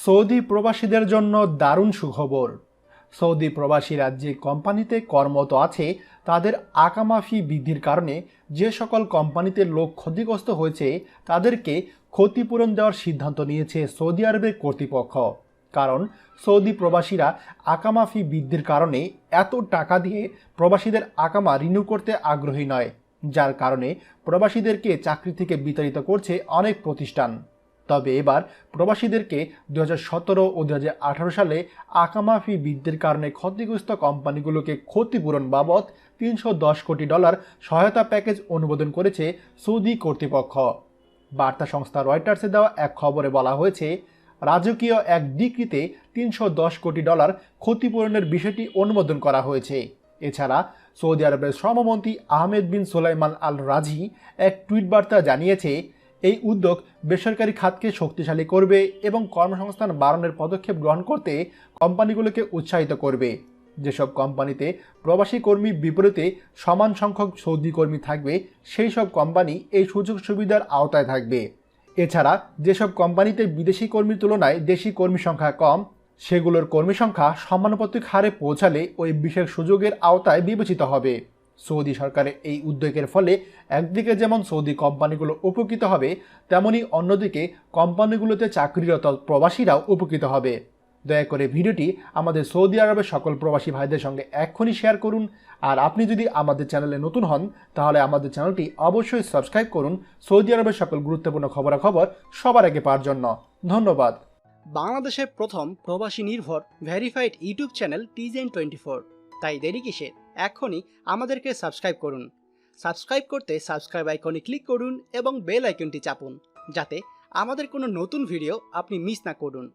Saudi প্রবাসীদের জন্য দারুণ সুখবর। সৌদি প্রবাসীরা যে কোম্পানিতে কর্মরত আছে তাদের আকামা ফি বৃদ্ধির কারণে যে সকল কোম্পানিতে লোক ক্ষতিগ্রস্ত হয়েছে তাদেরকে ক্ষতিপূরণ দেওয়ার সিদ্ধান্ত নিয়েছে সৌদি আরবের কর্তৃপক্ষ। কারণ সৌদি প্রবাসীরা আকামা ফি বৃদ্ধির কারণে এত টাকা দিয়ে প্রবাসীদের আকামা রিনিউ করতে আগ্রহী নয়, যার কারণে প্রবাসীদেরকে চাকরি থেকে বিতাড়িত করছে অনেক প্রতিষ্ঠান। তবে এবার প্রবাসীদেরকে 2017 ও 2018 সালে আকামা ফি বৃদ্ধির কারণে ক্ষতিগ্রস্ত কোম্পানিগুলোকে ক্ষতিপূরণ বাবদ $310 কোটি সহায়তা প্যাকেজ অনুমোদন করেছে সৌদি কর্তৃপক্ষ। বার্তা সংস্থা রয়টার্সে দেওয়া এক খবরে বলা হয়েছে, রাজকীয় এক ডিক্রিতে $310 কোটি ক্ষতিপূরণের বিষয়টি অনুমোদন করা হয়েছে। এছাড়া সৌদি আরবের শ্রমমন্ত্রী আহমেদ বিন সোলাইমান আল রাজি এক টুইট বার্তা জানিয়েছে, এই উদ্যোগ বেসরকারি খাতকে শক্তিশালী করবে এবং কর্মসংস্থান বাড়ানোর পদক্ষেপ গ্রহণ করতে কোম্পানিগুলোকে উৎসাহিত করবে। যেসব কোম্পানিতে প্রবাসী কর্মীর বিপরীতে সমান সংখ্যক সৌদি কর্মী থাকবে সেই সব কোম্পানি এই সুযোগ সুবিধার আওতায় থাকবে। এছাড়া যেসব কোম্পানিতে বিদেশি কর্মীর তুলনায় দেশি কর্মী সংখ্যা কম সেগুলোর কর্মী সংখ্যা সমানুপাতিক হারে পৌঁছালে ওই বিশেষ সুযোগের আওতায় বিবেচিত হবে। সৌদি সরকারের এই উদ্যোগের ফলে একদিকে যেমন সৌদি কোম্পানিগুলো উপকৃত হবে, তেমনি অন্যদিকে কোম্পানিগুলোতে চাকরিরত প্রবাসীরাও উপকৃত হবে। দয়া করে ভিডিওটি আমাদের সৌদি আরবের সকল প্রবাসী ভাইদের সঙ্গে এক্ষুনি শেয়ার করুন। আর আপনি যদি আমাদের চ্যানেলে নতুন হন তাহলে আমাদের চ্যানেলটি অবশ্যই সাবস্ক্রাইব করুন সৌদি আরবের সকল গুরুত্বপূর্ণ খবরাখবর সবার আগে পাওয়ার জন্য। ধন্যবাদ। বাংলাদেশের প্রথম প্রবাসী নির্ভর ভেরিফাইড ইউটিউব চ্যানেল TJN24। তাই দেরি কিসের, এখনই আমাদেরকে সাবস্ক্রাইব করুন। সাবস্ক্রাইব করতে সাবস্ক্রাইব আইকনে ক্লিক করুন এবং বেল আইকনটি চাপুন, যাতে আমাদের কোনো নতুন ভিডিও আপনি মিস না করুন।